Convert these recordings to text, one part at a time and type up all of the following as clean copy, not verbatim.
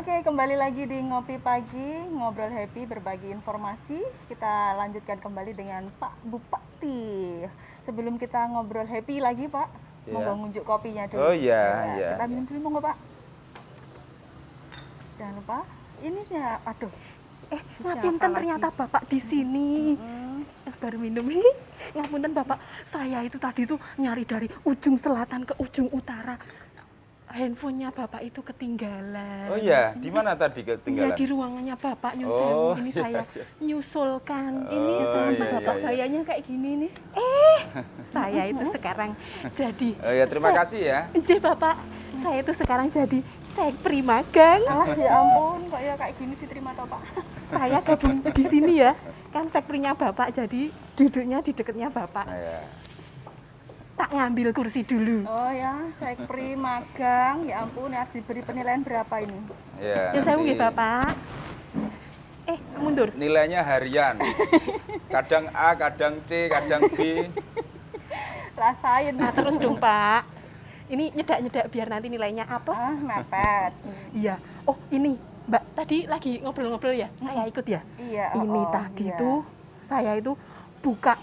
Oke, kembali lagi di Ngopi Pagi, ngobrol happy, berbagi informasi. Kita lanjutkan kembali dengan Pak Bupati. Sebelum kita ngobrol happy lagi, Pak, monggo ngunjuk kopinya dulu. Oh iya, iya. Kita minum dulu, monggo, Pak. Jangan lupa. Ini sih, aduh. Ngapunten ternyata Bapak di sini. Baru minum ini. Ngapunten Bapak, saya itu tadi tuh nyari dari ujung selatan ke ujung utara. Handphonenya Bapak itu ketinggalan. Oh iya, di mana tadi ketinggalan? Iya, di ruangannya Bapak nyusul. Ini iya, saya nyusulkan. Oh, Ini sama iya, Bapak iya. Gayanya kayak gini nih. saya itu sekarang jadi. Oh ya, terima kasih ya. Bapak, saya itu sekarang jadi sekpri magang. Alah, ya ampun, kok ya kayak gini diterima toh, Pak? Saya gabung di sini ya. Kan sekprinya Bapak, jadi duduknya di dekatnya Bapak. Nah, ya. Tak ngambil kursi dulu. Oh ya, sekpri magang, ya ampun, ya diberi penilaian berapa ini? Ya, Ya saya nanti nggih Bapak. Mundur. nilainya harian. Kadang A, kadang C, kadang B. Rasain. Nah terus dong Pak. Ini nyedak-nyedak biar nanti nilainya apa? Ah, mepet. Iya. Oh ini Mbak tadi lagi ngobrol-ngobrol ya? Saya ikut ya? Iya. Ini tadi tuh saya itu buka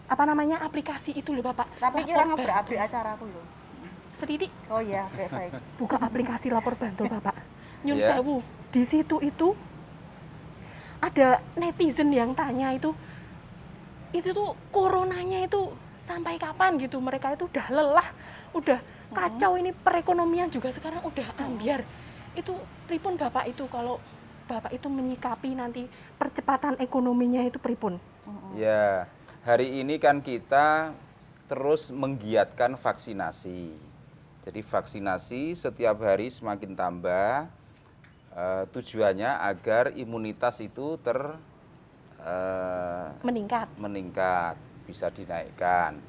apa namanya aplikasi itu loh Bapak. Tapi kira ngabrak-abrik acara aku loh. Sedikit Oh iya, baik. buka aplikasi lapor bantul Bapak. Nyun Iya. sewu. Di situ itu ada netizen yang tanya itu tuh coronanya itu sampai kapan gitu. Mereka itu udah lelah, udah kacau ini perekonomian juga sekarang udah ambiar. Itu pripun Bapak itu kalau Bapak itu menyikapi nanti percepatan ekonominya itu pripun? Ya, hari ini kan kita terus menggiatkan vaksinasi. Jadi vaksinasi setiap hari semakin tambah. Tujuannya agar imunitas itu meningkat, bisa dinaikkan.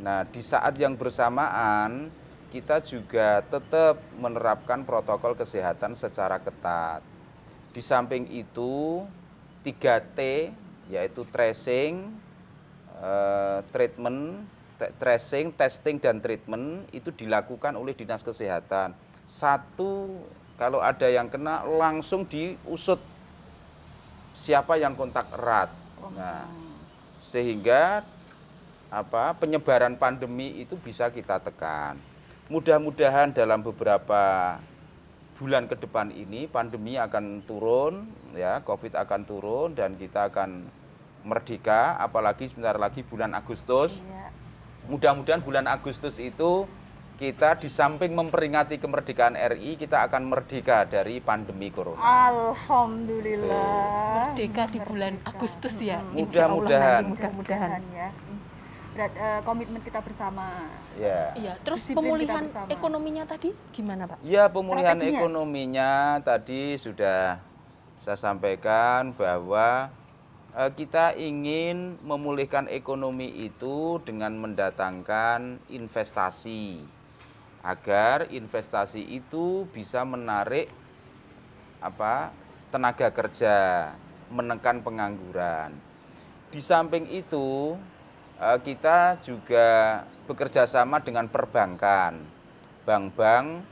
Nah, di saat yang bersamaan kita juga tetap menerapkan protokol kesehatan secara ketat. Di samping itu 3T yaitu tracing, tracing, testing dan treatment itu dilakukan oleh Dinas Kesehatan. Satu, kalau ada yang kena langsung diusut siapa yang kontak erat. Nah, sehingga penyebaran pandemi itu bisa kita tekan. Mudah-mudahan dalam beberapa bulan ke depan ini pandemi akan turun, ya, COVID akan turun dan kita akan merdeka. Apalagi sebentar lagi bulan Agustus. Iya. Mudah-mudahan bulan Agustus itu kita di samping memperingati kemerdekaan RI, kita akan merdeka dari pandemi corona. Alhamdulillah. Merdeka di bulan Agustus ya. Mudah-mudahan. Mudah-mudahan. Ya. Komitmen kita bersama. Ya. Iya, terus Disiplin pemulihan kita bersama. ekonominya tadi gimana, Pak? Ya, pemulihan Strateginya? ekonominya tadi sudah saya sampaikan bahwa kita ingin memulihkan ekonomi itu dengan mendatangkan investasi agar investasi itu bisa menarik tenaga kerja, menekan pengangguran. Di samping itu kita juga bekerja sama dengan perbankan, bank-bank,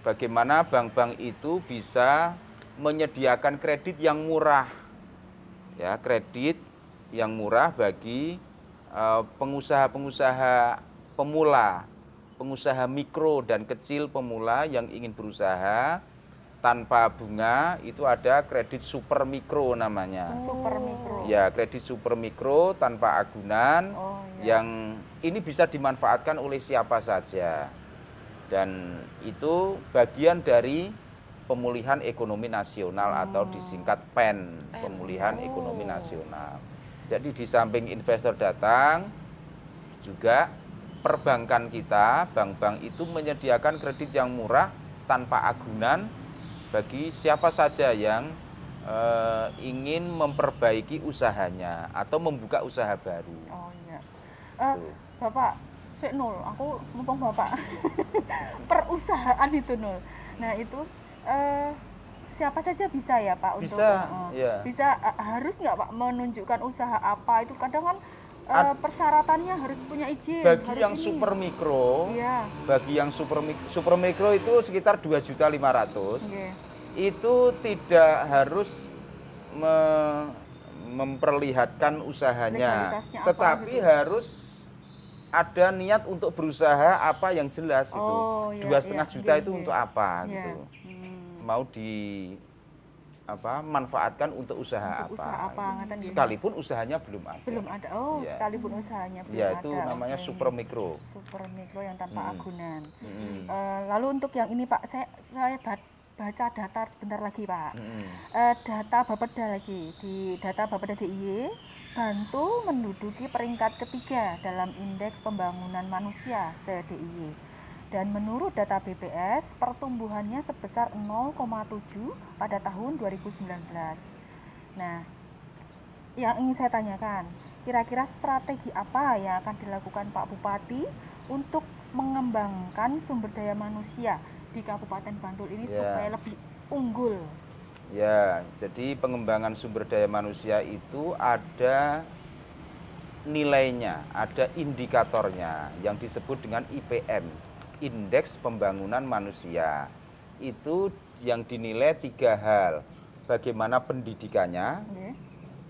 bagaimana bank-bank itu bisa menyediakan kredit yang murah, ya, kredit yang murah bagi pengusaha-pengusaha pemula, pengusaha mikro dan kecil pemula yang ingin berusaha tanpa bunga. Itu ada kredit super mikro namanya. Super mikro. Ya, kredit super mikro tanpa agunan, iya. yang ini bisa dimanfaatkan oleh siapa saja. Dan itu bagian dari pemulihan ekonomi nasional atau disingkat PEN, pemulihan ekonomi nasional. Jadi di samping investor datang, juga perbankan kita, bank-bank itu menyediakan kredit yang murah tanpa agunan bagi siapa saja yang ingin memperbaiki usahanya atau membuka usaha baru. Oh iya. Bapak, Sik Nul, aku mumpung Bapak perusahaan itu Nul. Nah itu siapa saja bisa ya Pak Bisa, untuk iya. bisa harus nggak Pak menunjukkan usaha apa itu kadang kan persyaratannya harus punya izin. Bagi harus yang ini. super mikro, Iya. bagi yang super mikro itu sekitar 2.500.000. Oke. Itu tidak harus memperlihatkan usahanya, Legalitasnya apa tetapi gitu? harus ada niat untuk berusaha apa yang jelas itu. Oh, iya, 2,5 iya, juta iya, itu iya. untuk apa Iya. gitu. Mau di manfaatkan untuk usaha Untuk apa. usaha apa ngaten nggih? Sekalipun usahanya belum ada. Belum ada. Oh, Iya. sekalipun usahanya belum Ya ada. itu namanya Oke. super mikro. Super mikro yang tanpa agunan. Lalu untuk yang ini Pak, saya baca data sebentar lagi Pak. Data Bapeda lagi, di data Bapeda DIY, Bantul menduduki peringkat ketiga dalam indeks pembangunan manusia se-DIY. Dan menurut data BPS, pertumbuhannya sebesar 0,7 pada tahun 2019. Nah, yang ingin saya tanyakan, kira-kira strategi apa yang akan dilakukan Pak Bupati untuk mengembangkan sumber daya manusia di Kabupaten Bantul ini Ya. supaya lebih unggul? Ya, jadi pengembangan sumber daya manusia itu ada nilainya, ada indikatornya yang disebut dengan IPM, Indeks Pembangunan Manusia. Itu yang dinilai 3 hal, bagaimana pendidikannya, Oke.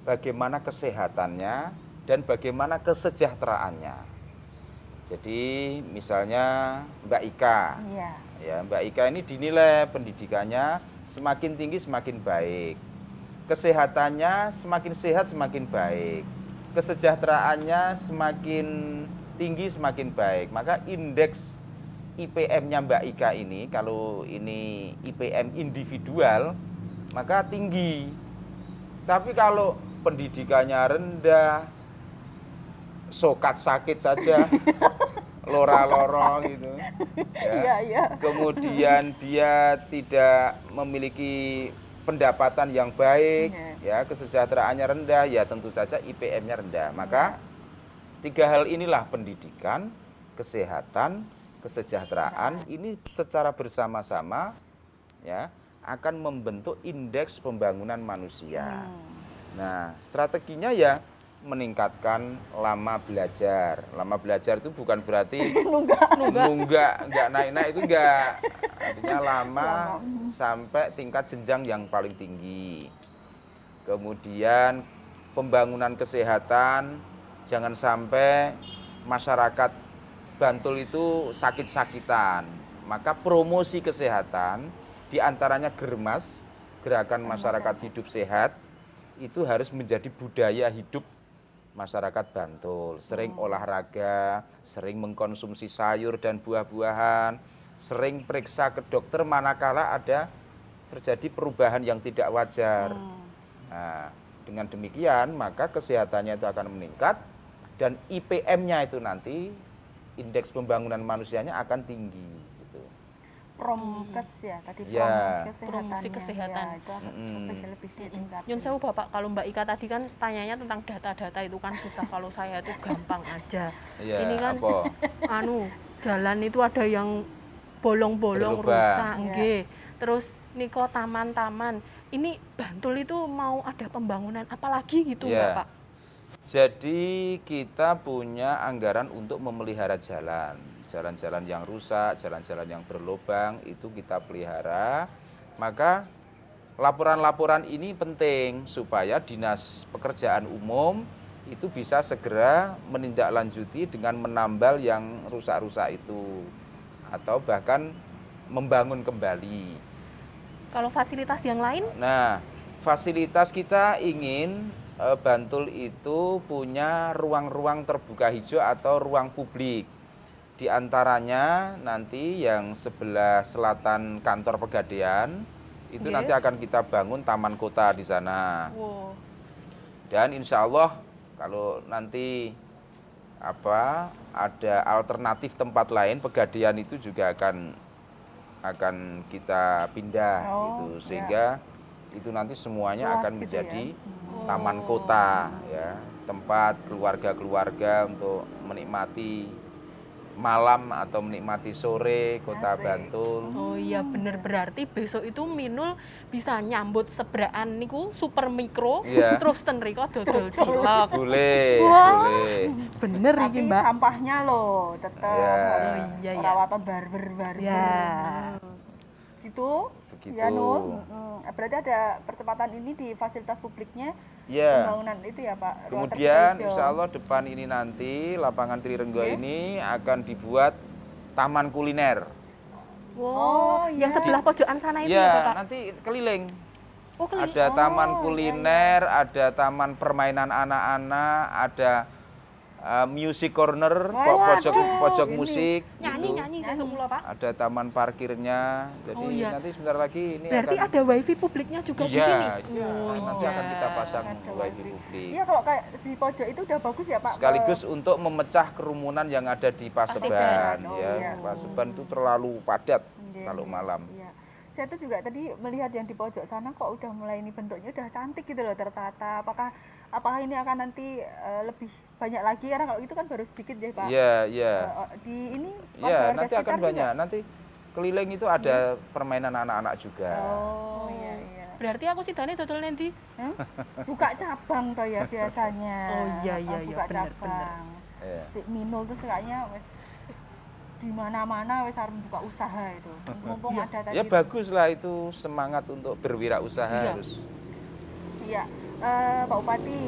bagaimana kesehatannya, dan bagaimana kesejahteraannya. Jadi misalnya Mbak Ika, Iya. ya Mbak Ika ini dinilai pendidikannya semakin tinggi semakin baik, kesehatannya semakin sehat semakin baik, kesejahteraannya semakin tinggi semakin baik. Maka indeks IPM-nya Mbak Ika ini, kalau ini IPM individual, maka tinggi. Tapi kalau pendidikannya rendah, sokat sakit saja, lora-lorong gitu, ya. Iya, iya. Kemudian dia tidak memiliki pendapatan yang baik, Iya. ya, kesejahteraannya rendah, ya tentu saja IPM-nya rendah. Maka 3 hal inilah, pendidikan, kesehatan, kesejahteraan, ini secara bersama-sama ya akan membentuk indeks pembangunan manusia. Nah, strateginya ya meningkatkan lama belajar. Lama belajar itu bukan berarti nggak naik-naik, itu enggak. Artinya lama sampai tingkat jenjang yang paling tinggi. Kemudian pembangunan kesehatan, jangan sampai masyarakat Bantul itu sakit-sakitan. Maka promosi kesehatan, diantaranya Germas, Gerakan Masyarakat Hidup Sehat, itu harus menjadi budaya hidup masyarakat Bantul. Sering olahraga, sering mengkonsumsi sayur dan buah-buahan, sering periksa ke dokter manakala ada terjadi perubahan yang tidak wajar. Nah, dengan demikian maka kesehatannya itu akan meningkat dan IPM-nya itu nanti, indeks pembangunan manusianya akan tinggi. Gitu. Promkes ya, tadi Ya. promosi kesehatan. Ya, itu akan lebih ditingkatkan. Nyun sewu Bapak, kalau Mbak Ika tadi kan tanyanya tentang data-data itu kan susah, kalau saya itu gampang aja. Ya, Ini kan apa? jalan itu ada yang bolong-bolong, Berlubang. rusak, Ya. nggih. Terus niko taman-taman. Ini Bantul itu mau ada pembangunan apalagi gitu Ya. nggak Pak? Jadi kita punya anggaran untuk memelihara jalan. Jalan-jalan yang rusak, jalan-jalan yang berlubang, itu kita pelihara. Maka laporan-laporan ini penting supaya Dinas Pekerjaan Umum itu bisa segera menindaklanjuti dengan menambal yang rusak-rusak itu, atau bahkan membangun kembali. Kalau fasilitas yang lain? Nah, fasilitas kita ingin Bantul itu punya ruang-ruang terbuka hijau atau ruang publik. Di antaranya nanti yang sebelah selatan kantor Pegadaian, itu nanti akan kita bangun taman kota di sana. Wow. Dan insya Allah kalau nanti ada alternatif tempat lain, Pegadaian itu juga akan kita pindah gitu, sehingga itu nanti semuanya luas akan gitu menjadi ya. taman kota, ya, tempat keluarga-keluarga untuk menikmati malam atau menikmati sore Kota Asik. Bantul. Oh iya bener, berarti besok itu Minul bisa nyambut sebraan niku super mikro, Iya. terus ten riko dodol cilok. Boleh, Wah. boleh. Bener Tapi iki Mbak. sampahnya loh tetap Ya. harus Oh, iya, iya. perawatan barber. Ya. Gitu. Begitu. Ya Nul. Berarti ada percepatan ini di fasilitas publiknya Ya. pembangunan itu ya Pak. Ruang terbuka Kemudian hijau. insya Allah depan ini nanti lapangan Trirenggo Oke. ini akan dibuat taman kuliner. Oh, yang iya. sebelah pojokan sana itu ya Ya, Bapak? nanti keliling. Oh, keliling. Ada taman iya, kuliner, ada taman permainan anak-anak, ada music corner, Wah, pojok waduh, pojok ini. musik. Nyanyi gitu. sesuk kula Pak. Ada taman parkirnya. Jadi Oh, iya. nanti sebentar lagi ini Berarti akan ada wifi publiknya juga di Iya, sini. iya. Oh, Nanti iya. akan kita pasang Ada wifi wifi. publik. Iya kalau kayak di pojok itu udah bagus ya Pak. Sekaligus untuk memecah kerumunan yang ada di Paseban. Paseban, oh Ya, iya. Paseban itu terlalu padat Iya, kalau iya, malam. Iya. Saya tuh juga tadi melihat yang di pojok sana kok udah mulai ini bentuknya udah cantik gitu loh, tertata. Apakah ini akan nanti lebih banyak lagi karena kalau itu kan baru sedikit ya Pak. Iya, iya. Di ini Iya, warga nanti akan sekitar juga? banyak. Nanti keliling itu ada permainan anak-anak juga. Oh iya iya. Berarti aku sidane dodol nanti. Hmm? Buka cabang toh ya biasanya. Oh, iya, iya, iya, Buka bener, cabang. Iya. Si Minul tuh kayaknya wis di mana-mana wis harus buka usaha itu. Mumpung ada tadi. Ya itu. bagus lah itu semangat untuk berwirausaha Iya. harus. Iya, Pak Bupati,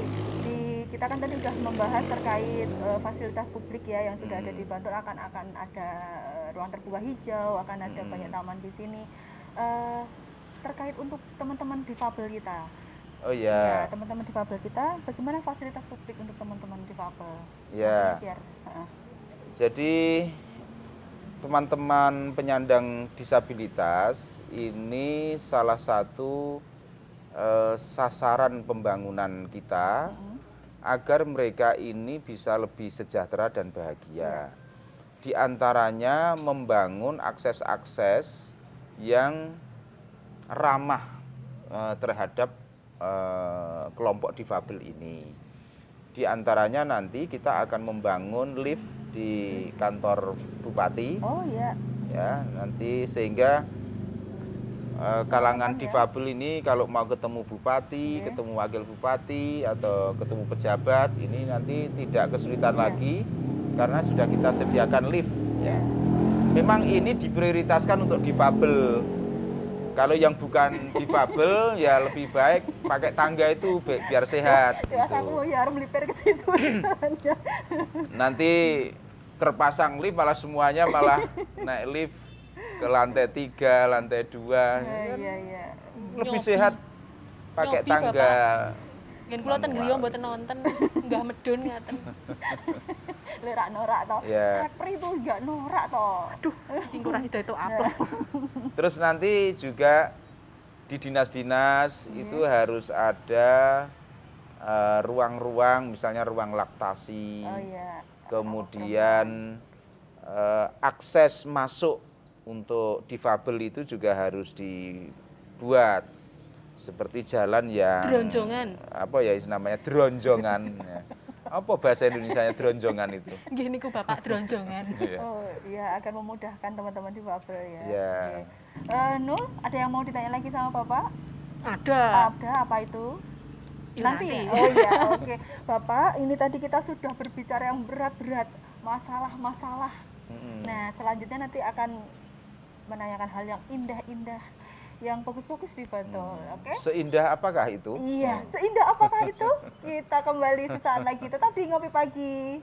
kita kan tadi udah membahas terkait fasilitas publik ya yang sudah ada di Bantul akan ada ruang terbuka hijau, akan ada banyak taman di sini. Terkait untuk teman-teman difabel kita, Oh ya ya, teman-teman difabel kita, bagaimana fasilitas publik untuk teman-teman difabel? ya. Makanya biar, Jadi teman-teman penyandang disabilitas ini salah satu sasaran pembangunan kita agar mereka ini bisa lebih sejahtera dan bahagia. Di antaranya membangun akses-akses yang ramah terhadap kelompok difabel ini. Di antaranya nanti kita akan membangun lift di kantor bupati, oh ya, ya nanti sehingga kalangan difabel ini kalau mau ketemu bupati, ketemu wakil bupati atau ketemu pejabat ini nanti tidak kesulitan lagi karena sudah kita sediakan lift. Ya. Memang ini diprioritaskan untuk difabel. Kalau yang bukan difabel ya lebih baik pakai tangga itu biar sehat. jelas gitu. aku mau ya melipir ke situ aja. Nanti terpasang lift malah semuanya malah naik lift ke lantai 3, lantai 2. Iya iya. Lebih Nyobi. sehat pakai Nyobi, tangga. Yen kula ten griya mboten nonton, enggak medun ngaten. Lerak norak toh. Iya. Sapri itu enggak norak toh. Aduh, iki ora sida itu apes. Terus nanti juga di dinas-dinas itu harus ada ruang-ruang, misalnya ruang laktasi, Oh iya. kemudian akses masuk untuk difabel itu juga harus dibuat seperti jalan yang Dronjongan. apa ya namanya dronjongan. Ya. Apa bahasa Indonesianya dronjongan itu? Nggih niku Bapak dronjongan. Iya. Oh iya akan memudahkan teman-teman difabel ya. Iya. Oke. Nul, ada yang mau ditanya lagi sama Bapak? Ada. Ada apa itu? Ya, Nanti ya? Oh iya, oke. Bapak, ini tadi kita sudah berbicara yang berat-berat, masalah-masalah. Nah, selanjutnya nanti akan menanyakan hal yang indah-indah, yang bagus-bagus di Bantul, oke? Seindah apakah itu? Iya, seindah apakah itu? Kita kembali sesaat lagi, tetap di Ngopi Pagi.